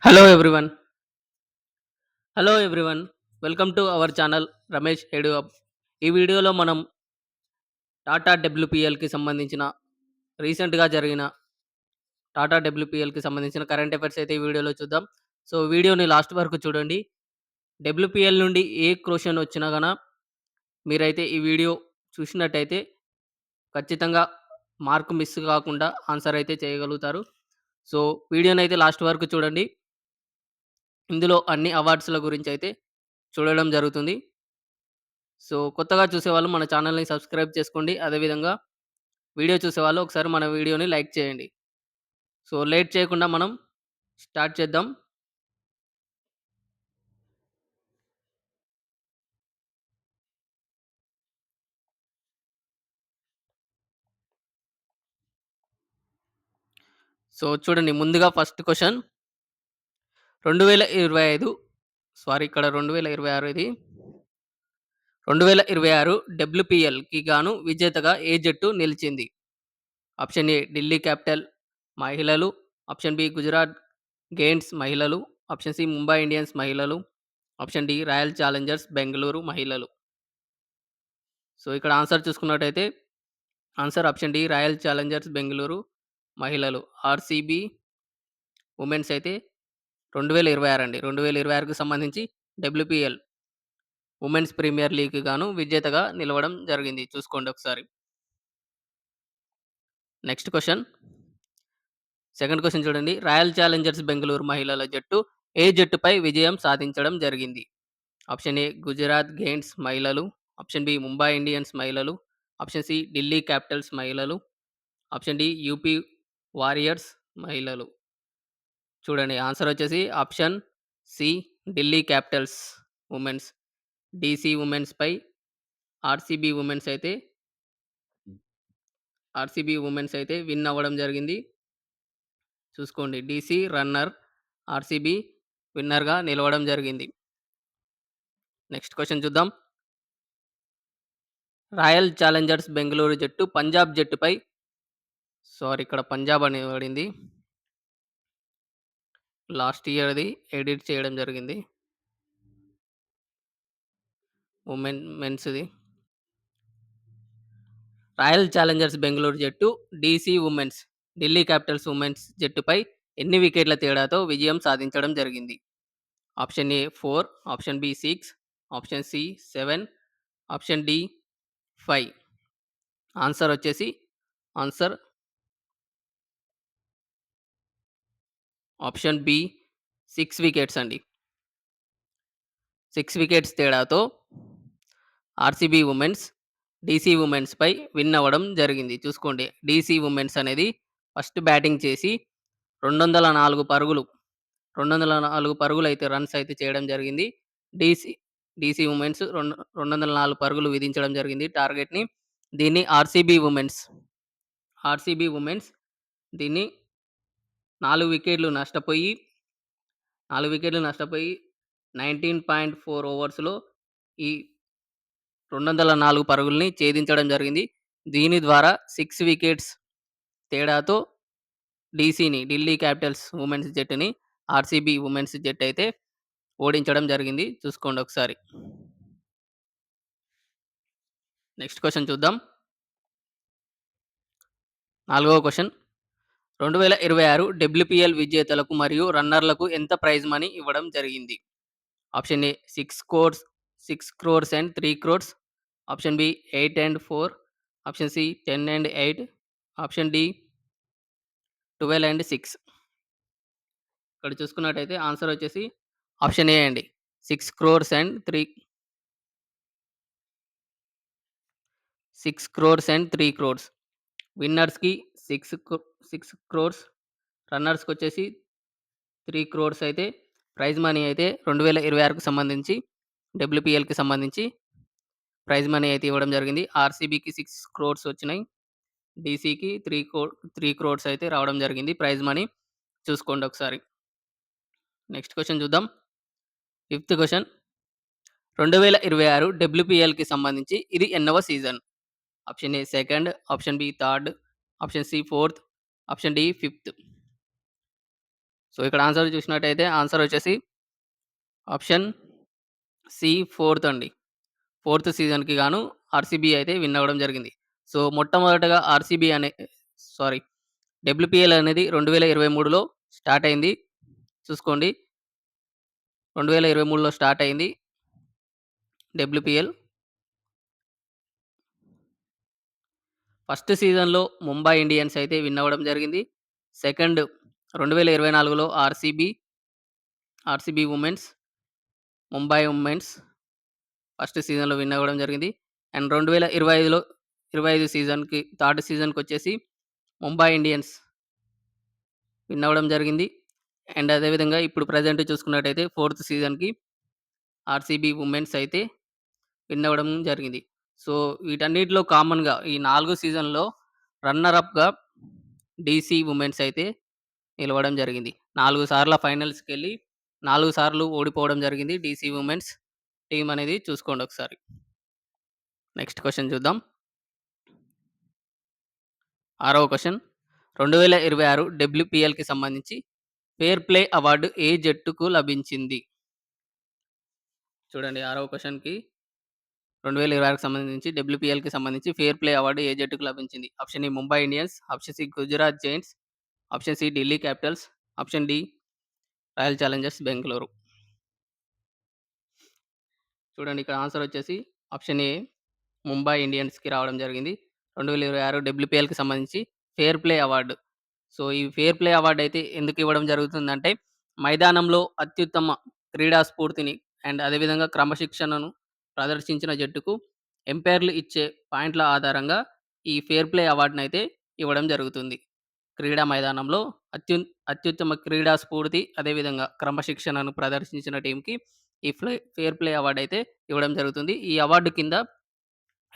Hello everyone. Hello everyone. Welcome to our channel Ramesh edu up. ఈ వీడియోలో మనం టాటా డబ్ల్యూపీఎల్‌కి సంబంధించిన రీసెంట్‌గా జరిగిన టాటా డబ్ల్యూపీఎల్‌కి సంబంధించిన కరెంట్ అఫైర్స్ అయితే ఈ వీడియోలో చూద్దాం. సో, వీడియోని లాస్ట్ వరకు చూడండి. డబ్ల్యూపీఎల్ నుండి ఏ క్వెషన్ వచ్చినా గన మీరైతే ఈ వీడియో చూసినట్టయితే ఖచ్చితంగా మార్క్ మిస్ కాకుండా ఆన్సర్ అయితే చేయగలుగుతారు. సో, వీడియోనైతే లాస్ట్ వరకు చూడండి. ఇందులో అన్ని అవార్డ్స్‌ల గురించయితే చూడడం జరుగుతుంది. సో, కొత్తగా చూసేవాళ్ళు మన ఛానల్‌ని సబ్స్క్రైబ్ చేసుకోండి. అదేవిధంగా వీడియో చూసేవాళ్ళు ఒకసారి మన వీడియోని లైక్ చేయండి. సో, లేట్ చేయకుండా మనం స్టార్ట్ చేద్దాం. సో, చూడండి ముందుగా ఫస్ట్ క్వెషన్ 2025 సారీ ఇక్కడ 2026 ఇది. 2026 డబ్ల్యూపీఎల్‌కి గాను విజేతగా ఏ జట్టు నిలిచింది? ఆప్షన్ ఏ ఢిల్లీ క్యాపిటల్ మహిళలు. ఆప్షన్ బి గుజరాత్ గెయింట్స్ మహిళలు. ఆప్షన్ సి ముంబై ఇండియన్స్ మహిళలు. Option D royal Challengers Bengaluru మహిళలు. సో, ఇక్కడ ఆన్సర్ చూసుకున్నట్టయితే answer option D royal Challengers Bengaluru మహిళలు. ఆర్‌సీబీ వుమెన్స్ అయితే 2026 అండి. 2026కి సంబంధించి డబ్ల్యూపీఎల్ వుమెన్స్ ప్రీమియర్ లీగ్‌కి గాను విజేతగా నిలవడం జరిగింది. చూసుకోండి ఒకసారి. Next question. సెకండ్ క్వెషన్ చూడండి. రాయల్ ఛాలెంజర్స్ బెంగుళూరు మహిళల జట్టు ఏ జట్టుపై విజయం సాధించడం జరిగింది? ఆప్షన్ ఏ గుజరాత్ గెయింట్స్ మహిళలు. ఆప్షన్ బి ముంబై ఇండియన్స్ మహిళలు. ఆప్షన్ సి ఢిల్లీ క్యాపిటల్స్ మహిళలు. ఆప్షన్ డి యూపీ వారియర్స్ మహిళలు. చూడండి ఆన్సర్ వచ్చేసి option C Delhi capitals women's. DC వుమెన్స్‌పై ఆర్‌సీబీ వుమెన్స్ అయితే విన్ అవ్వడం జరిగింది. చూసుకోండి. డీసీ రన్నర్, ఆర్‌సీబీ విన్నర్‌గా నిలవడం జరిగింది. నెక్స్ట్ క్వెషన్ చూద్దాం. రాయల్ ఛాలెంజర్స్ బెంగుళూరు జట్టు పంజాబ్ జట్టుపై సారీ ఇక్కడ పంజాబ్ అని పడింది. లాస్ట్ ఇయర్‌ది ఎడిట్ చేయడం జరిగింది. మెన్స్‌ది. రాయల్ ఛాలెంజర్స్ బెంగుళూరు జట్టు DC women's, Delhi capitals women's జట్టుపై ఎన్ని వికెట్ల తేడాతో విజయం సాధించడం జరిగింది? Option A 4, option B 6, option C 7, option D 5. Answer వచ్చేసి ఆన్సర్ ఆప్షన్ బి 6 వికెట్స్ అండి. 6 వికెట్స్ తేడాతో ఆర్‌సీబీ వుమెన్స్, డీసీ వుమెన్స్‌పై విన్ అవ్వడం జరిగింది. చూసుకోండి. డీసీ వుమెన్స్ అనేది ఫస్ట్ బ్యాటింగ్ చేసి 204 పరుగులు 204 పరుగులైతే రన్స్ అయితే చేయడం జరిగింది. డీసీ డీసీ వుమెన్స్ 204 పరుగులు విధించడం జరిగింది టార్గెట్‌ని. దీన్ని ఆర్‌సీబీ వుమెన్స్ దీన్ని 4 వికెట్లు నష్టపోయి 19.4 ఓవర్స్‌లో ఈ 204 పరుగుల్ని ఛేదించడం జరిగింది. దీని ద్వారా 6 వికెట్స్ తేడాతో ఢిల్లీ క్యాపిటల్స్ వుమెన్స్ జట్టుని ఆర్‌సీబీ వుమెన్స్ జట్టయితే ఓడించడం జరిగింది. చూసుకోండి ఒకసారి. నెక్స్ట్ క్వెషన్ చూద్దాం. నాలుగవ క్వెషన్. 2026 డబ్ల్యూపీఎల్ విజేతలకు మరియు రన్నర్‌లకు ఎంత ప్రైజ్ మనీ ఇవ్వడం జరిగింది? Option A 6 crores and 3 crores. Option B 8 and 4. Option C 10 and 8. Option D 12 and 6. ఇక్కడ చూసుకున్నట్టయితే ఆన్సర్ వచ్చేసి ఆప్షన్ ఏ అండి. 6 క్రోర్స్ అండ్ 3 క్రోర్స్. విన్నర్స్‌కి 6 క్రోర్స్, రన్నర్స్‌కొచ్చేసి 3 క్రోర్స్ అయితే ప్రైజ్ మనీ అయితే 2026కి సంబంధించి డబ్ల్యూపీఎల్‌కి సంబంధించి ప్రైజ్ మనీ అయితే ఇవ్వడం జరిగింది. ఆర్‌సీబీకి 6 క్రోర్స్ వచ్చినాయి. డీసీకి 3 క్రోర్స్ అయితే రావడం జరిగింది ప్రైజ్ మనీ. చూసుకోండి ఒకసారి. నెక్స్ట్ క్వెషన్ చూద్దాం. Fifth question. 2026 డబ్ల్యూపీఎల్‌కి సంబంధించి ఇది ఎన్నవ season? Option A second, option B third, option C fourth, option D fifth. So, ఇక్కడ ఆన్సర్ చూసినట్టయితే ఆన్సర్ వచ్చేసి ఆప్షన్ సి ఫోర్త్ అండి. ఫోర్త్ సీజన్‌కి గాను ఆర్‌సీబీ అయితే విన్ అవ్వడం జరిగింది. సో, మొట్టమొదటగా ఆర్‌సీబీ అనే సారీ డబ్ల్యూపీఎల్ అనేది 2023లో స్టార్ట్ అయింది. చూసుకోండి. 2023లో స్టార్ట్ అయింది డబ్ల్యూపీఎల్. ఫస్ట్ సీజన్‌లో ముంబై ఇండియన్స్ అయితే విన్ అవ్వడం జరిగింది. సెకండ్ 2024లో RCB women's, Mumbai women's first సీజన్‌లో విన్ అవ్వడం జరిగింది. అండ్ 2025లో 25 సీజన్‌కి థర్డ్ సీజన్‌కొచ్చేసి ముంబై ఇండియన్స్ విన్ అవ్వడం జరిగింది. అండ్ అదే విధంగా ఇప్పుడు ప్రెజెంట్ చూసుకున్నట్టయితే ఫోర్త్ సీజన్‌కి ఆర్‌సీబీ ఉమెన్స్ అయితే విన్ అవ్వడం జరిగింది. సో, వీటన్నిటిలో కామన్‌గా ఈ 4 సీజన్‌లో రన్నర్ అప్‌గా డీసీ ఉమెన్స్ అయితే నిలవడం జరిగింది. 4 సార్ల ఫైనల్స్‌కెళ్ళి 4 సార్లు ఓడిపోవడం జరిగింది డీసీ ఉమెన్స్ టీమ్ అనేది చూసుకోండి ఒకసారి. నెక్స్ట్ క్వెషన్ చూద్దాం. ఆరవ క్వెషన్ 2026 డబ్ల్యూపీఎల్‌కి సంబంధించి ఫెయిర్ ప్లే అవార్డు ఏ జట్టుకు లభించింది? చూడండి ఆరవ క్వెషన్‌కి 2026కి సంబంధించి డబ్ల్యూపీఎల్‌కి సంబంధించి ఫెయిర్ ప్లే అవార్డు ఏ జట్టుకు లభించింది? Option A Mumbai Indians, option C Gujarat Giants, option C Delhi Capitals, option D royal Challengers Bengaluru. చూడండి ఇక్కడ ఆన్సర్ వచ్చేసి ఆప్షన్ ఏ ముంబై ఇండియన్స్‌కి రావడం జరిగింది. 2026 డబ్ల్యూపీఎల్‌కి సంబంధించి ఫెయిర్ ప్లే అవార్డు. సో, ఈ ఫెయిర్ ప్లే అవార్డ్ అయితే ఎందుకు ఇవ్వడం జరుగుతుందంటే, మైదానంలో అత్యుత్తమ క్రీడా స్ఫూర్తిని అండ్ అదేవిధంగా క్రమశిక్షణను ప్రదర్శించిన జట్టుకు ఎంపైర్‌లు ఇచ్చే పాయింట్ల ఆధారంగా ఈ ఫెయిర్ ప్లే అవార్డ్‌నైతే ఇవ్వడం జరుగుతుంది. క్రీడా మైదానంలో అత్యుత్తమ క్రీడా స్ఫూర్తి, అదేవిధంగా క్రమశిక్షణను ప్రదర్శించిన టీమ్‌కి ఈ ఫెయిర్ ప్లే అవార్డ్ అయితే ఇవ్వడం జరుగుతుంది. ఈ అవార్డు కింద రూ.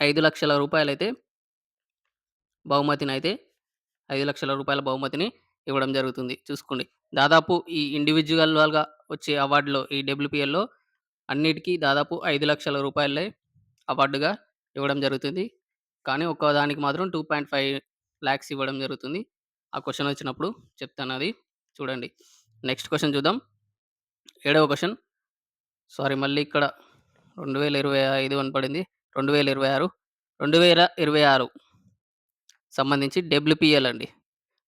5,00,000 బహుమతినైతే రూ. 5,00,000 బహుమతిని ఇవ్వడం జరుగుతుంది. చూసుకోండి. దాదాపు ఈ ఇండివిడ్యువల్‌గా వచ్చే అవార్డులో ఈ డబ్ల్యూపీఎల్‌లో అన్నిటికి దాదాపు రూ. 5,00,000 అవార్డుగా ఇవ్వడం జరుగుతుంది. కానీ ఒక్కదానికి మాత్రం 2.5 లాక్స్ ఇవ్వడం జరుగుతుంది. ఆ క్వెషన్ వచ్చినప్పుడు చెప్తానది. చూడండి. నెక్స్ట్ క్వెషన్ చూద్దాం. ఏడవ క్వెషన్. సారీ మళ్ళీ ఇక్కడ 2025 అని పడింది. 2026. 2026 సంబంధించి డబ్ల్యూపీఎల్ అండి.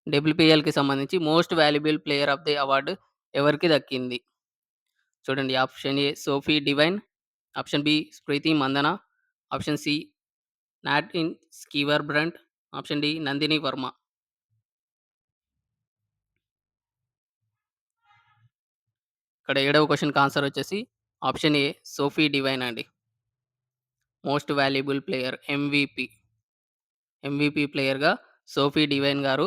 డబ్ల్యూపీఎల్‌కి సంబంధించి most valuable player of the award ఎవరికి దక్కింది? చూడండి. Option A Sophie Devine, option B Smriti Mandhana, option C నాట్‌ఇన్ Sciver Brunt, option D Nandini Varma. ఇక్కడ ఏడవ క్వెషన్‌కి ఆన్సర్ వచ్చేసి ఆప్షన్ ఏ సోఫీ డివైన్ అండి. మోస్ట్ వాల్యుబుల్ ప్లేయర్ ఎంవీపీ ప్లేయర్‌గా సోఫీ డివైన్ గారు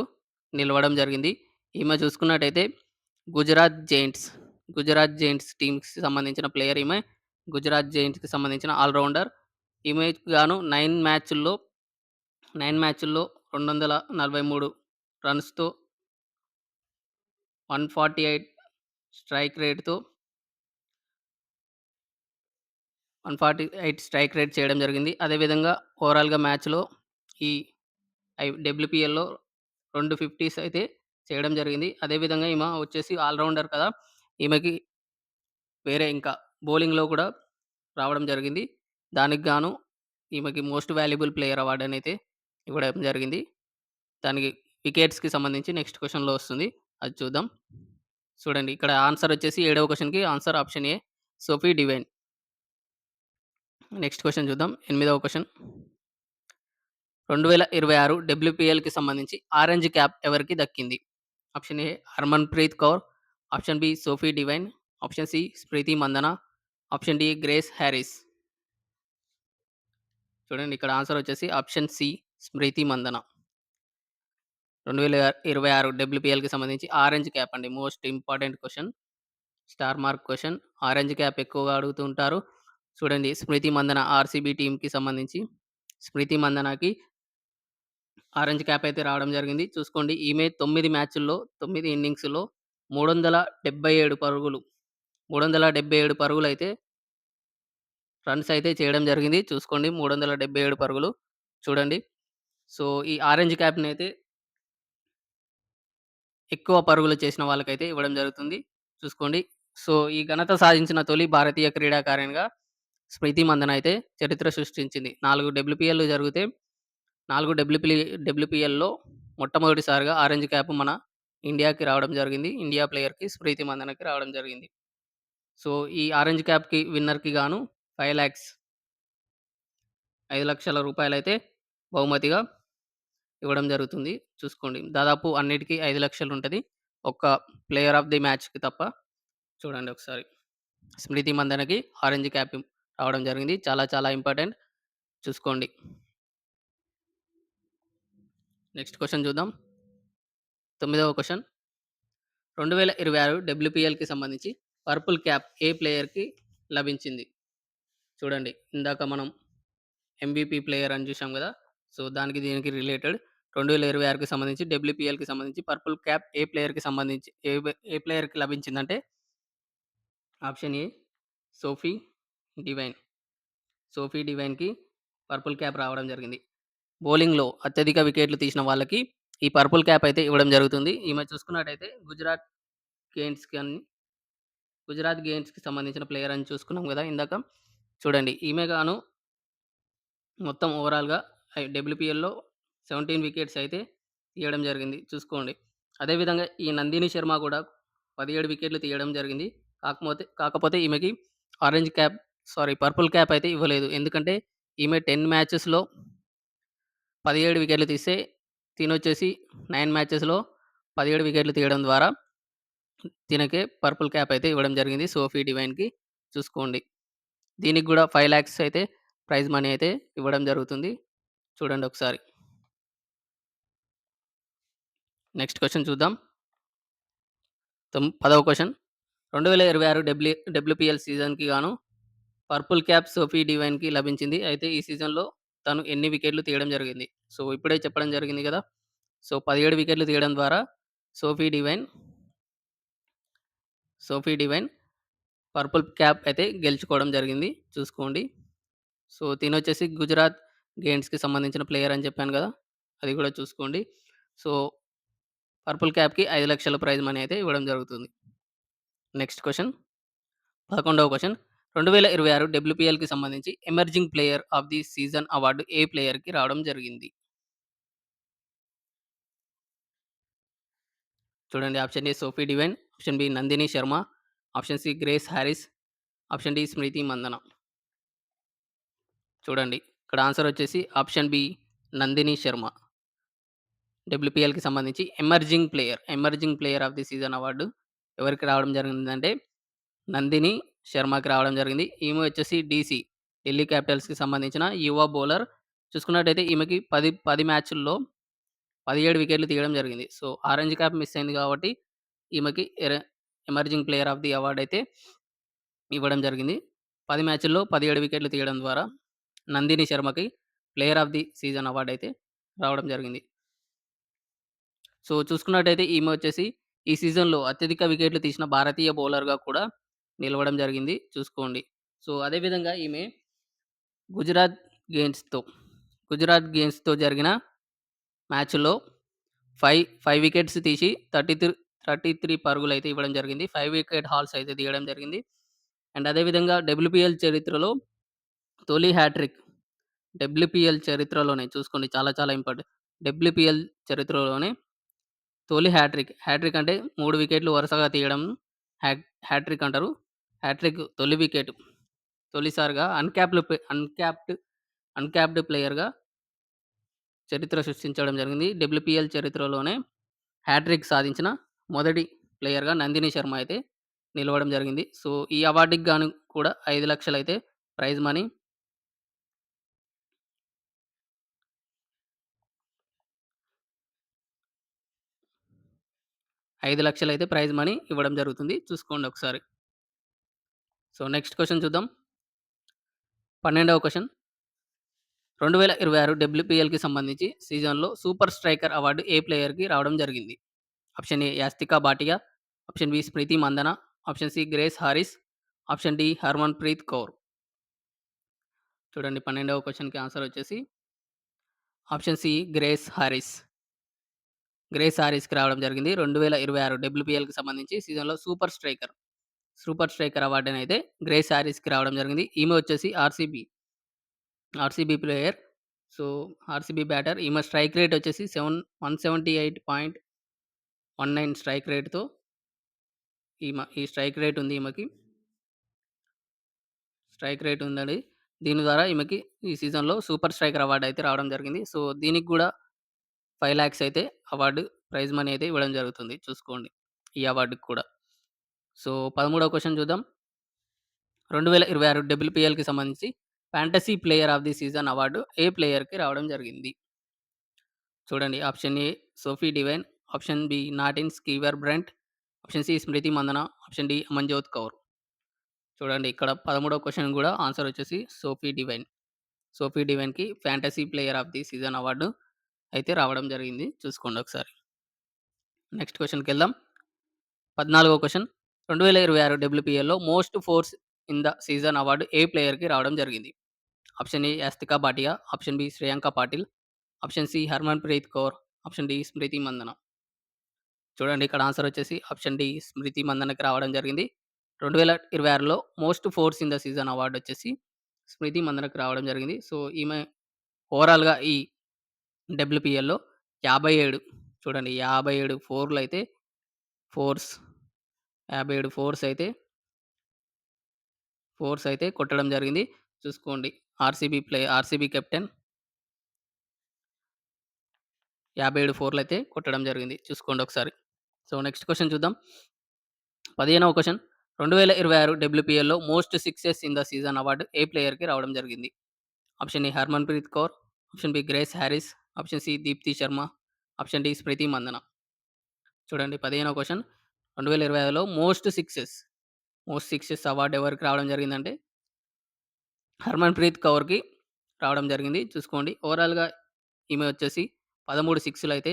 నిలవడం జరిగింది. ఈమె చూసుకున్నట్టయితే గుజరాత్ జెయింట్స్, గుజరాత్ జెయింట్స్ టీమ్‌కి సంబంధించిన ప్లేయర్ ఈమె. గుజరాత్ జెయింట్స్‌కి సంబంధించిన ఆల్ రౌండర్. ఈమెకు గాను 9 మ్యాచుల్లో 243 రన్స్‌తో 148 స్ట్రైక్ రేట్‌తో 148 స్ట్రైక్ రేట్ చేయడం జరిగింది. అదేవిధంగా ఓవరాల్‌గా మ్యాచ్‌లో ఈ డబ్ల్యూపీఎల్‌లో 2 50స్ అయితే చేయడం జరిగింది. అదేవిధంగా ఈమె వచ్చేసి ఆల్ రౌండర్ కదా! ఈమెకి వేరే ఇంకా బౌలింగ్‌లో కూడా రావడం జరిగింది. దానికి గాను ఈమెకి మోస్ట్ వాల్యుబుల్ ప్లేయర్ అవార్డ్ అనైతే ఇవ్వడం జరిగింది. దానికి వికెట్స్‌కి సంబంధించి నెక్స్ట్ క్వెషన్‌లో వస్తుంది. అది చూద్దాం. చూడండి ఇక్కడ ఆన్సర్ వచ్చేసి ఏడవ క్వెషన్‌కి answer option A Sophie Devine. Next question చూద్దాం. ఎనిమిదవ క్వెషన్. 2026 డబ్ల్యూపీఎల్‌కి సంబంధించి ఆరెంజ్ క్యాప్ ఎవరికి దక్కింది? Option A Harmanpreet Kaur, option B Sophie Devine, option C Smriti Mandhana, option D Grace Harris. చూడండి ఇక్కడ ఆన్సర్ వచ్చేసి ఆప్షన్ సి స్మృతి మందన. 2026 డబ్ల్యూపీఎల్‌కి సంబంధించి ఆరెంజ్ క్యాప్ అండి. Most important question. Star mark question. Orange cap ఎక్కువగా అడుగుతూ ఉంటారు. చూడండి స్మృతి మందన ఆర్‌సీబీ టీమ్‌కి సంబంధించి స్మృతి మందనకి ఆరెంజ్ క్యాప్ అయితే రావడం జరిగింది. చూసుకోండి ఈమె 9 మ్యాచుల్లో 9 ఇన్నింగ్స్‌లో 377 పరుగులు 377 పరుగులైతే రన్స్ అయితే చేయడం జరిగింది. చూసుకోండి 377 పరుగులు. చూడండి. సో, ఈ ఆరెంజ్ క్యాప్‌నైతే ఎక్కువ పరుగులు చేసిన వాళ్ళకైతే ఇవ్వడం జరుగుతుంది. చూసుకోండి. సో, ఈ ఘనత సాధించిన తొలి భారతీయ క్రీడాకారిణిగా స్మృతి మందన అయితే చరిత్ర సృష్టించింది. 4 డబ్ల్యూపీఎల్‌లు జరిగితే 4 డబ్ల్యూపీఎల్‌లో మొట్టమొదటిసారిగా ఆరెంజ్ క్యాప్ మన ఇండియాకి రావడం జరిగింది. ఇండియా ప్లేయర్‌కి స్మృతి మందనకి రావడం జరిగింది. సో, ఈ ఆరెంజ్ క్యాప్‌కి విన్నర్‌కి గాను 5,00,000 5,00,000 రూపాయలైతే బహుమతిగా ఇవ్వడం జరుగుతుంది. చూసుకోండి. దాదాపు అన్నిటికి 5,00,000 ఉంటది. ఒక్క ప్లేయర్ ఆఫ్ ది మ్యాచ్‌కి తప్ప. చూడండి ఒకసారి. స్మృతి మందనకి ఆరెంజ్ క్యాప్ రావడం జరిగింది. చాలా చాలా ఇంపార్టెంట్. చూసుకోండి. నెక్స్ట్ క్వెషన్ చూద్దాం. తొమ్మిదవ క్వెషన్. 2026 డబ్ల్యూపీఎల్‌కి సంబంధించి పర్పుల్ క్యాప్ ఏ ప్లేయర్‌కి లభించింది? చూడండి. ఇందాక మనం ఎంవీపీ ప్లేయర్ అని చూసాం గదా! సో, దానికి దీనికి రిలేటెడ్ 2026కి సంబంధించి డబ్ల్యూపీఎల్‌కి సంబంధించి పర్పుల్ క్యాప్ ఏ ప్లేయర్‌కి సంబంధించి ఏ ప్లేయర్‌కి లభించిందంటే option A Sophie Devine. Sophie డివైన్‌కి పర్పుల్ క్యాప్ రావడం జరిగింది. బౌలింగ్‌లో అత్యధిక వికెట్లు తీసిన వాళ్ళకి ఈ పర్పుల్ క్యాప్ అయితే ఇవ్వడం జరుగుతుంది. ఈమె చూసుకున్నట్టయితే గెయింట్స్‌కని గుజరాత్ గెయింట్స్‌కి సంబంధించిన ప్లేయర్ అని చూసుకున్నాం గదా! ఇందాక. చూడండి ఈమె గాను మొత్తం ఓవరాల్‌గా డబ్ల్యూపీఎల్‌లో 17 వికెట్స్ అయితే తీయడం జరిగింది. చూసుకోండి. అదే విధంగా ఈ నందిని శర్మ కూడా 17 వికెట్లు తీయడం జరిగింది. కాకపోతే ఈమెకి ఆరెంజ్ క్యాప్ పర్పుల్ క్యాప్ అయితే ఇవ్వలేదు. ఎందుకంటే ఈమె 10 మ్యాచెస్‌లో 17 వికెట్లు తీస్తే తినొచ్చేసి 9 మ్యాచెస్‌లో 17 వికెట్లు తీయడం ద్వారా తినకే పర్పుల్ క్యాప్ అయితే ఇవ్వడం జరిగింది. సోఫీ డివైన్‌కి చూసుకోండి. దీనికి గూడా 5,00,000 అయితే ప్రైజ్ మనీ అయితే ఇవ్వడం జరుగుతుంది. చూడండి ఒకసారి. నెక్స్ట్ క్వెషన్ చూద్దాం. 10వ క్వెషన్. 2026 డబ్ల్యూపీఎల్ సీజన్‌కి గాను పర్పుల్ క్యాప్ సోఫీ డివైన్‌కి లభించింది. అయితే ఈ సీజన్‌లో తను ఎన్ని వికెట్లు తీయడం జరిగింది? సో, ఇప్పుడే చెప్పడం జరిగింది గదా! సో, 17 వికెట్లు తీయడం ద్వారా Sophie Devine Sophie Devine purple cap అయితే గెలుచుకోవడం జరిగింది. చూసుకోండి. సో, తినొచ్చేసి గుజరాత్ గెయింట్స్‌కి సంబంధించిన ప్లేయర్ అని చెప్పాను గదా! అది గూడా చూసుకోండి. సో, పర్పుల్ క్యాప్‌కి 5,00,000 ప్రైజ్ మనీ అయితే ఇవ్వడం జరుగుతుంది. Next question. 11వ క్వెషన్. 2026 డబ్ల్యూపీఎల్‌కి సంబంధించి emerging player of the season award ఏ ప్లేయర్‌కి రావడం జరిగింది? చూడండి. Option A Sophie Devine, option B Nandini Sharma, option C Grace Harris, option D Smriti Mandhana. చూడండి. ఇక్కడ ఆన్సర్ వచ్చేసి ఆప్షన్ బి నందిని శర్మ. డబ్ల్యూపీఎల్‌కి సంబంధించి emerging player of the season award ఎవరికి రావడం జరిగిందంటే నందిని శర్మకి రావడం జరిగింది. ఈమె వచ్చేసి డీసీ ఢిల్లీ క్యాపిటల్స్‌కి సంబంధించిన యువ బౌలర్. చూసుకున్నట్టయితే ఈమెకి 10 మ్యాచుల్లో 17 వికెట్లు తీయడం జరిగింది. సో, ఆరెంజ్ క్యాప్ మిస్ అయింది కాబట్టి ఈమెకి emerging player of the award అయితే ఇవ్వడం జరిగింది. 10 మ్యాచుల్లో 17 వికెట్లు తీయడం ద్వారా నందిని శర్మకి player of the season award అయితే రావడం జరిగింది. సో, చూసుకున్నట్టయితే ఈమె వచ్చేసి ఈ సీజన్‌లో అత్యధిక వికెట్లు తీసిన భారతీయ బౌలర్‌గా కూడా నిలవడం జరిగింది. చూసుకోండి. సో, అదే విధంగా ఈమె గుజరాత్ గెయింట్స్‌తో జరిగిన మ్యాచ్‌లో 5 వికెట్స్ తీసి 33 పరుగులైతే ఇవ్వడం జరిగింది. 5 వికెట్ హాల్స్ అయితే తీయడం జరిగింది. అండ్ అదే విధంగా డబ్ల్యూపీఎల్ చరిత్రలో తొలి హ్యాట్రిక్ డబ్ల్యూపీఎల్ చరిత్రలోనే చూసుకోండి చాలా చాలా ఇంపార్టెంట్. డబ్ల్యూపీఎల్ చరిత్రలోనే తొలి హ్యాట్రిక్. హ్యాట్రిక్ అంటే 3 వికెట్లు వరుసగా తీయడం హ్యాట్రిక్ అంటారు. హ్యాట్రిక్ తొలి వికెట్ తొలిసారిగా అన్‌క్యాప్డ్ ప్లేయర్‌గా చరిత్ర సృష్టించడం జరిగింది. డబ్ల్యూపీఎల్ చరిత్రలోనే హ్యాట్రిక్ సాధించిన మొదటి ప్లేయర్‌గా నందిని శర్మ అయితే నిలవడం జరిగింది. సో, ఈ అవార్డ్‌కి గాను కూడా 5,00,000 అయితే ప్రైజ్ మనీ 5,00,000 అయితే ప్రైజ్ మనీ ఇవ్వడం జరుగుతుంది. చూసుకోండి ఒకసారి. సో, నెక్స్ట్ క్వెషన్ చూద్దాం. 12వ క్వెషన్. 2026 డబ్ల్యూపీఎల్‌కి సంబంధించి సీజన్‌లో సూపర్ స్ట్రైకర్ అవార్డ్ ఏ ప్లేయర్‌కి రావడం జరిగింది? Option A Yastika Bhatia, option B Smriti Mandhana, option C Grace Harris, option D Harmanpreet Kaur. చూడండి 12వ క్వెషన్‌కి ఆన్సర్ వచ్చేసి option C Grace Harris. Grace హారిస్‌కి రావడం జరిగింది. 2026 డబ్ల్యూపీఎల్‌కి సంబంధించి సీజన్‌లో సూపర్ స్ట్రైకర్ అవార్డనైతే గ్రేస్ హారిస్‌కి రావడం జరిగింది. ఈమె వచ్చేసి RCB player. So, RCB batter. ఈమె స్ట్రైక్ రేట్ వచ్చేసి 178.19 స్ట్రైక్ రేట్‌తో ఈ స్ట్రైక్ రేట్ ఉంది ఈమెకి. స్ట్రైక్ రేట్ ఉందండి. దీని ద్వారా ఈమెకి ఈ సీజన్‌లో సూపర్ స్ట్రైకర్ అవార్డ్ అయితే రావడం జరిగింది. సో, దీనికి గూడా 5,00,000 అయితే అవార్డ్ ప్రైజ్ మనీ అయితే ఇవ్వడం జరుగుతుంది. చూసుకోండి. ఈ అవార్డ్‌కి కూడా. సో, 13వ క్వెషన్ చూద్దాం. 2026 డబ్ల్యూపీఎల్‌కి సంబంధించి fantasy player of the season award ఏ ప్లేయర్‌కి రావడం జరిగింది? చూడండి. Option A Sophie Devine, option B నాటిన్ Sciver Brunt, option C Smriti Mandhana, option D Amanjot Kaur. చూడండి ఇక్కడ 13వ క్వెషన్ గూడా ఆన్సర్ వచ్చేసి సోఫీ డివైన్. సోఫీ డివైన్‌కి fantasy player of the season award అయితే రావడం జరిగింది. చూసుకోండి ఒకసారి. నెక్స్ట్ క్వెషన్‌కెళ్దాం. 14వ క్వెషన్. 2026 డబ్ల్యూపీఎల్‌లో most fours in the season award ఏ ప్లేయర్‌కి రావడం జరిగింది? Option A Yastika Bhatia, option B Shreyanka Patil, option C Harmanpreet Kaur, option D Smriti Mandhana. చూడండి ఇక్కడ ఆన్సర్ వచ్చేసి ఆప్షన్ డి స్మృతి మందనకి రావడం జరిగింది. 2026లో most fours in the season award వచ్చేసి స్మృతి మందనకి రావడం జరిగింది. సో, ఈమె ఓవరాల్‌గా ఈ డబ్ల్యూపీఎల్‌లో 57 చూడండి 57 ఫోర్‌లయితే ఫోర్స్ 57 ఫోర్స్ అయితే కొట్టడం జరిగింది. చూసుకోండి. ఆర్సీబీ కెప్టెన్ 57 ఫోర్‌లయితే కొట్టడం జరిగింది. చూసుకోండి ఒకసారి. సో, నెక్స్ట్ క్వెషన్ చూద్దాం. 15వ క్వెషన్. 2026 డబ్ల్యూపీఎల్‌లో most sixes in the season award ఏ ప్లేయర్‌కి రావడం జరిగింది? Option A Harmanpreet Kaur, option B Grace Harris, option C Deepti Sharma, option D Smriti Mandhana. చూడండి 15వ క్వెషన్. 2025లో మోస్ట్ సిక్సెస్ అవార్డ్ ఎవరికి రావడం జరిగిందంటే హర్మన్‌ప్రీత్ కౌర్‌కి రావడం జరిగింది. చూసుకోండి. ఓవరాల్‌గా ఈమె వచ్చేసి 13 సిక్స్‌లయితే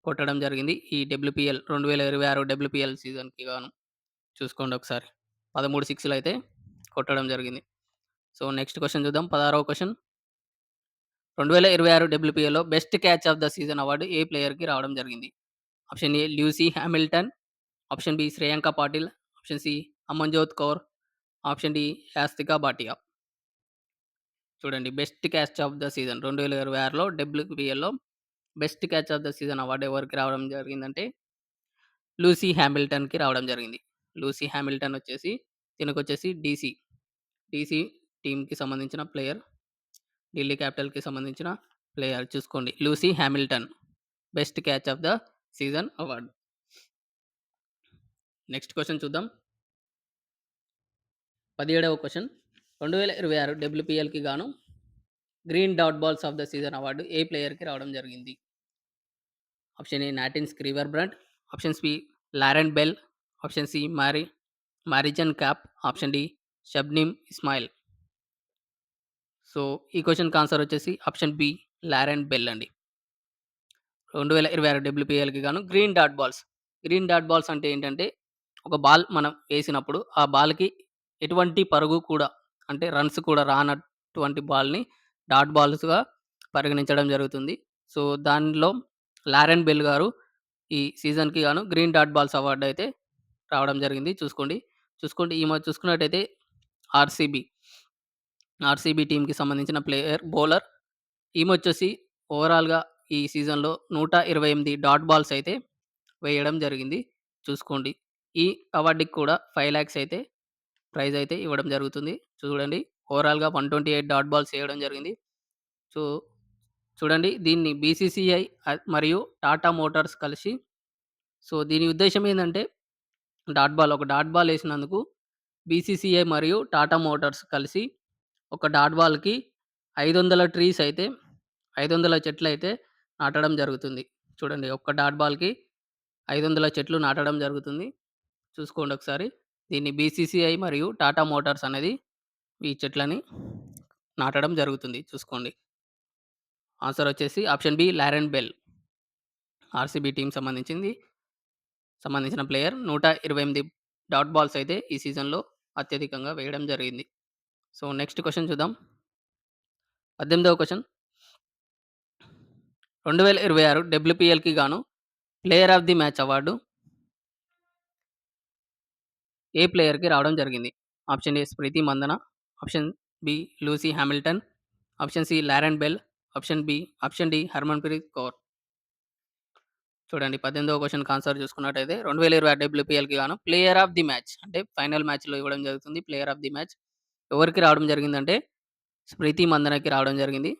కొట్టడం జరిగింది. ఈ 2026 డబ్ల్యూపీఎల్ సీజన్‌కి గాను. చూసుకోండి ఒకసారి. 13 సిక్స్‌లయితే కొట్టడం జరిగింది. సో, నెక్స్ట్ క్వెషన్ చూద్దాం. 16వ క్వెషన్. 2026 డబ్ల్యూపీఎల్‌లో best catch of the season award ఏ ప్లేయర్‌కి రావడం జరిగింది? Option A Lucy Hamilton, option B Shreyanka Patil, option C Amanjot Kaur, option D Yastika Bhatia. చూడండి best catch of the season 2026లో డబ్ల్యూపీఎల్‌లో best catch of the season award ఎవరికి రావడం జరిగిందంటే లూసీ హామిల్టన్‌కి రావడం జరిగింది. లూసీ హామిల్టన్ వచ్చేసి తినకొచ్చేసి డీసీ టీమ్‌కి సంబంధించిన ప్లేయర్. ఢిల్లీ క్యాపిటల్‌కి సంబంధించిన ప్లేయర్ చూసుకోండి. Lucy Hamilton best catch of the season award. Next question చూద్దాం. 17వ క్వెషన్. 2026 డబ్ల్యూపీఎల్‌కి గాను green dot balls of the season award ఏ ప్లేయర్‌కి రావడం జరిగింది? ఆప్షన్ ఏ నాటిన్ Sciver Brunt, option B Lauren Bell, option C Marizanne Kapp, option D Shabnim Ismail. So, ఈ క్వెషన్‌కి ఆన్సర్ వచ్చేసి ఆప్షన్ బి లారెన్ బెల్ అండి. 2026 డబ్ల్యూపీఎల్‌కి గాను గ్రీన్ డాట్ బాల్స్ అంటే ఏంటంటే, ఒక బాల్ మనం ఏసినప్పుడు, ఆ బాల్‌కి ఎటువంటి పరుగు కూడా అంటే రన్స్ కూడా రానటువంటి బాల్‌ని డాట్ బాల్స్‌గా పరిగణించడం జరుగుతుంది. సో, దానిలో లారెన్ బెల్ గారు ఈ సీజన్‌కి గాను గ్రీన్ డాట్ బాల్స్ అవార్డ్ అయితే రావడం జరిగింది. చూసుకోండి ఈమె చూసుకున్నట్టయితే ఆర్సీబీ, ఆర్సీబీ టీమ్‌కి సంబంధించిన బౌలర్. ఈమొచ్చేసి ఓవరాల్‌గా ఈ సీజన్‌లో 128 డాట్ బాల్స్ అయితే వేయడం జరిగింది. చూసుకోండి. ఈ అవార్డ్‌కి కూడా 5,00,000 అయితే ప్రైజ్ అయితే ఇవ్వడం జరుగుతుంది. చూడండి ఓవరాల్‌గా 128 డాట్ బాల్స్ ఏయడం జరిగింది. సో, చూడండి దీన్ని బీసీసీఐ మరియు టాటా మోటార్స్ కలిసి దీని ఉద్దేశ్యం ఏందంటే ఒక డాట్ బాల్ ఏసినందుకు బీసీసీఐ మరియు టాటా మోటార్స్ కలిసి ఒక డాట్ బాల్‌కి 500 ట్రీస్ అయితే 500 చెట్లయితే నాటడం జరుగుతుంది. చూడండి ఒక్క డాట్ బాల్‌కి 500 చెట్లు నాటడం జరుగుతుంది. చూసుకోండి ఒకసారి. దీన్ని బీసీసీఐ మరియు టాటా మోటార్స్ అనేది ఈ చెట్లని నాటడం జరుగుతుంది. చూసుకోండి. ఆన్సర్ వచ్చేసి option B Lauren Bell. RCB team సంబంధించిన ప్లేయర్ 128 డాట్ బాల్స్ అయితే ఈ సీజన్‌లో అత్యధికంగా వేయడం జరిగింది. సో, నెక్స్ట్ క్వెషన్ చూద్దాం. 18వ క్వెషన్. 2026 డబ్ల్యూపీఎల్‌కి గాను player of the match award ఏ ప్లేయర్‌కి రావడం జరిగింది? Option A Smriti Mandhana, option B Lucy Hamilton, option C Lauren Bell, option D Harmanpreet Kaur. చూడండి 18వ క్వెషన్‌కి ఆన్సర్ చూసుకున్నట్టయితే 2026 డబ్ల్యూపీఎల్‌కి గాను ప్లేయర్ ఆఫ్ ది మ్యాచ్ అంటే ఫైనల్ మ్యాచ్‌లో ఇవ్వడం జరుగుతుంది. ప్లేయర్ ఆఫ్ ది మ్యాచ్ ఎవరికి రావడం జరిగిందంటే స్మృతి మందనకి రావడం జరిగింది.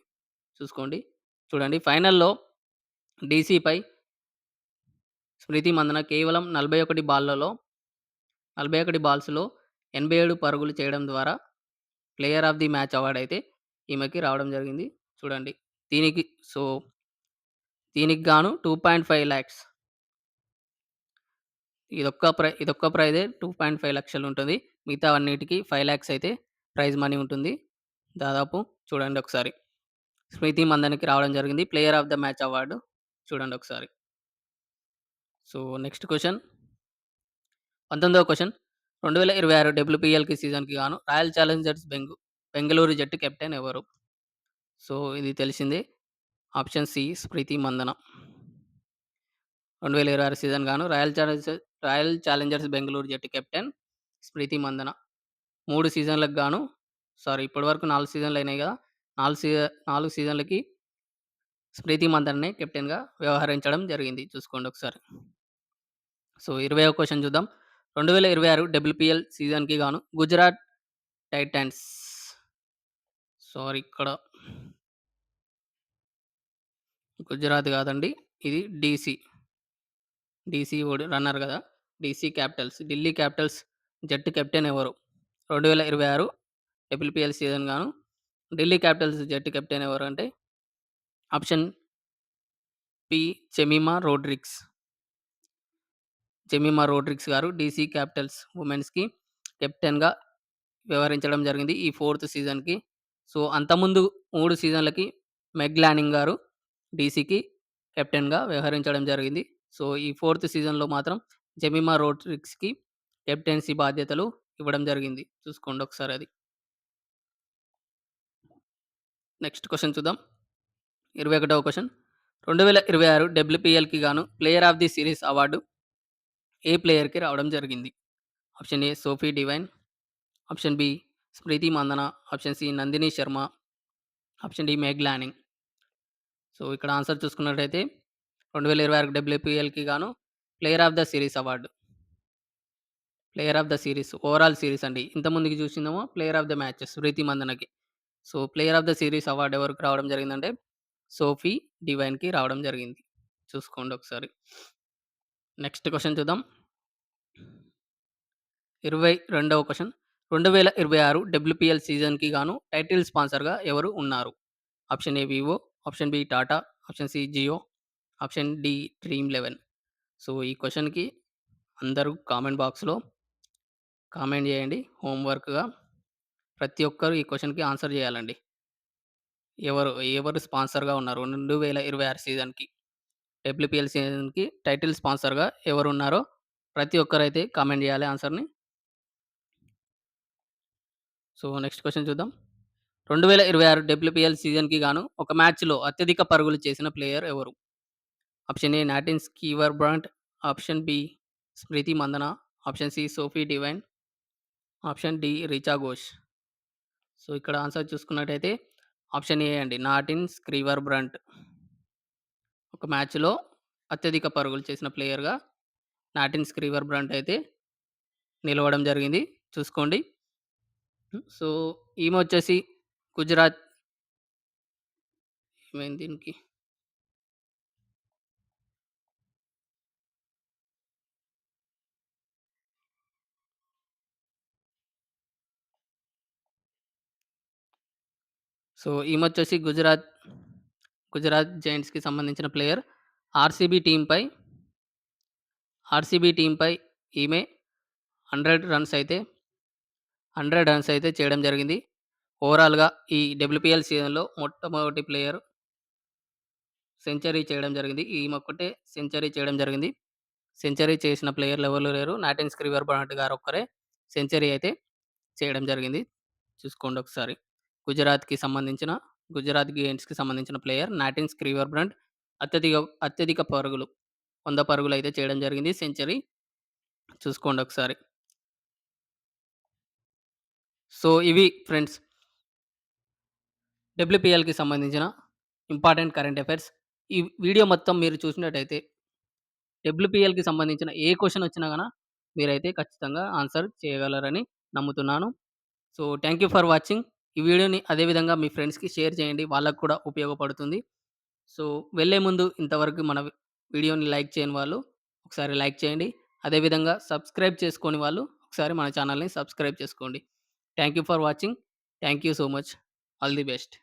చూసుకోండి. చూడండి ఫైనల్‌లో డీసీపై స్మృతి మందన కేవలం 41 బాల్స్‌లో 87 పరుగులు చేయడం ద్వారా player of the match award అయితే ఈమెకి రావడం జరిగింది. చూడండి. దీనికి సో, దీనికి గాను 2.5 లాక్స్ ఇదొక్క ప్రైజే 2.5 లక్షలుంటది. మిగతావన్నిటికి 5 లాక్స్ అయితే ప్రైజ్ మనీ ఉంటుంది. దాదాపు చూడండి ఒకసారి. స్మృతి మందనకి రావడం జరిగింది. Player of the match award. చూడండి ఒకసారి. సో, నెక్స్ట్ క్వెషన్ 19వ క్వెషన్ 2026 డబ్ల్యూపీఎల్‌కి సీజన్‌కి గాను రాయల్ ఛాలెంజర్స్ బెంగుళూరు జట్టు కెప్టెన్ ఎవరు? సో, ఇది తెలిసిందే. Option C Smriti Mandhana. 2026 season గాను రాయల్ ఛాలెంజర్స్ బెంగుళూరు జట్టు కెప్టెన్ స్మృతి మందన. 3 సీజన్‌లకు గాను ఇప్పటివరకు 4 సీజన్‌లయినాయి గదా! 4 సీజన్‌లకి స్మృతి మందననే కెప్టెన్‌గా వ్యవహరించడం జరిగింది. చూసుకోండి ఒకసారి. సో, 20వ క్వెషన్ చూద్దాం. 2026 డబ్ల్యూపీఎల్ సీజన్‌కి గాను గుజరాత్ టైటాన్స్ ఇక్కడ గుజరాత్ గాదండి. ఇది డీసీ రన్నర్ గదా! ఢిల్లీ క్యాపిటల్స్ జట్టు కెప్టెన్ ఎవరు? 2026 డబ్ల్యూపీఎల్ సీజన్ గాను ఢిల్లీ క్యాపిటల్స్ జట్టు కెప్టెన్ ఎవరు అంటే ఆప్షన్ పి జెమిమా రోడ్రిగ్స్ గారు డీసీ క్యాపిటల్స్ వుమెన్స్‌కి కెప్టెన్‌గా వ్యవహరించడం జరిగింది ఈ 4థ్ సీజన్‌కి. సో, అంతకుముందు 3 సీజన్‌లకి మెగ్ లానింగ్ గారు డీసీకి కెప్టెన్‌గా వ్యవహరించడం జరిగింది. సో, ఈ 4థ్ సీజన్‌లో మాత్రం జెమిమా రోడ్రిగ్స్‌కి కెప్టెన్సీ బాధ్యతలు ఇవ్వడం జరిగింది. చూసుకోండి ఒకసారి అది. నెక్స్ట్ క్వెషన్ చూద్దాం. 21వ క్వెషన్ 2026 డబ్ల్యూపీఎల్‌కి గాను player of the series award ఏ ప్లేయర్‌కి రావడం జరిగింది? Option A Sophie Devine, option B Smriti Mandhana, option C Nandini Sharma, option D Meg Lanning. So, ఇక్కడ ఆన్సర్ చూసుకున్నట్టయితే 2026 డబ్ల్యూపీఎల్‌కి గాను player of the series award. Player of the series overall series అండి. ఇంతకుముందుకి చూసిందేమో player of the match Smriti మందనకి. So, player of the series award ఎవరికి రావడం జరిగిందంటే సోఫీ డివైన్‌కి రావడం జరిగింది. చూసుకోండి ఒకసారి. నెక్స్ట్ క్వెషన్ చూద్దాం. 22వ క్వెషన్ 2026 డబ్ల్యూపీఎల్ సీజన్‌కి గాను టైటిల్ స్పాన్సర్‌గా ఎవరు ఉన్నారు? Option A Vivo, option B Tata, option C Jio, option D Dream 11. So, ఈ క్వెషన్‌కి అందరూ కామెంట్ బాక్స్‌లో కామెంట్ చేయండి. హోంవర్క్‌గా ప్రతి ఒక్కరు ఈ క్వెషన్‌కి ఆన్సర్ చేయాలండి. ఎవరు స్పాన్సర్‌గా ఉన్నారు 2026 సీజన్‌కి? డబ్ల్యూపీఎల్ సీజన్‌కి టైటిల్ స్పాన్సర్‌గా ఎవరున్నారో ప్రతి ఒక్కరైతే కామెంట్ చేయాలి ఆన్సర్‌ని. సో, నెక్స్ట్ క్వెషన్ చూద్దాం. 2026 డబ్ల్యూపీఎల్ సీజన్‌కి గాను ఒక మ్యాచ్‌లో అత్యధిక పరుగులు చేసిన ప్లేయర్ ఎవరు? Option A Nat Sciver Brunt, option B Smriti Mandhana, option C Sophie Devine, option D Richa Ghosh. So, ఇక్కడ ఆన్సర్ చూసుకున్నట్టయితే ఆప్షన్ ఏ అండి. Nat Sciver Brunt. ఒక మ్యాచ్‌లో అత్యధిక పరుగులు చేసిన ప్లేయర్‌గా నాటిన్ స్క్రీవర్ బ్రంట్ అయితే నిలవడం జరిగింది. చూసుకోండి. సో, ఈమొచ్చేసి గుజరాత్ ఏమైంది దీనికి? సో, ఈమొచ్చేసి గుజరాత్ జైంట్స్‌కి సంబంధించిన ప్లేయర్. ఆర్‌సీబీ టీమ్‌పై ఆర్‌సీబీ టీమ్‌పై ఈమె 100 రన్స్ అయితే 100 రన్స్ అయితే చేయడం జరిగింది. ఓవరాల్‌గా ఈ డబ్ల్యూపీఎల్ సీజన్‌లో మొట్టమొదటి ప్లేయర్ సెంచరీ చేయడం జరిగింది. ఈమొక్కటే సెంచరీ చేయడం జరిగింది. సెంచరీ చేసిన ప్లేయర్‌లు ఎవరు లేరు. నాటిన్ స్క్రీవర్ బర్నార్డ్ గారొక్కరే సెంచరీ అయితే చేయడం జరిగింది. చూసుకోండి ఒకసారి. గుజరాత్‌కి సంబంధించిన గుజరాత్ గేమ్స్‌కి సంబంధించిన ప్లేయర్ నాటిన్ స్క్రీవర్ బ్రంట్ అత్యధిక అత్యధిక పరుగులు 100 పరుగులైతే చేయడం జరిగింది. సెంచరీ చూసుకోండి ఒకసారి. సో, ఇవి ఫ్రెండ్స్ డబ్ల్యూపీఎల్‌కి సంబంధించిన ఇంపార్టెంట్ కరెంట్ అఫైర్స్. ఈ వీడియో మొత్తం మీరు చూసినట్టయితే డబ్ల్యూపీఎల్‌కి సంబంధించిన ఏ క్వెషన్ వచ్చినా గాన మీరైతే ఖచ్చితంగా ఆన్సర్ చేయగలరని నమ్ముతున్నాను. So, thank you for watching. ఈ వీడియోని అదే విధంగా మీ ఫ్రెండ్స్‌కి షేర్ చేయండి. వాళ్ళకి కూడా ఉపయోగపడుతుంది. సో, వెళ్ళే ముందు ఇంతవరకు మన వీడియోని లైక్ చేయని వాళ్ళు ఒకసారి లైక్ చేయండి. అదే విధంగా సబ్స్క్రైబ్ చేసుకోని వాళ్ళు ఒకసారి మన ఛానెల్‌ని సబ్స్క్రైబ్ చేసుకోండి. Thank you for watching. Thank you so much. All the best.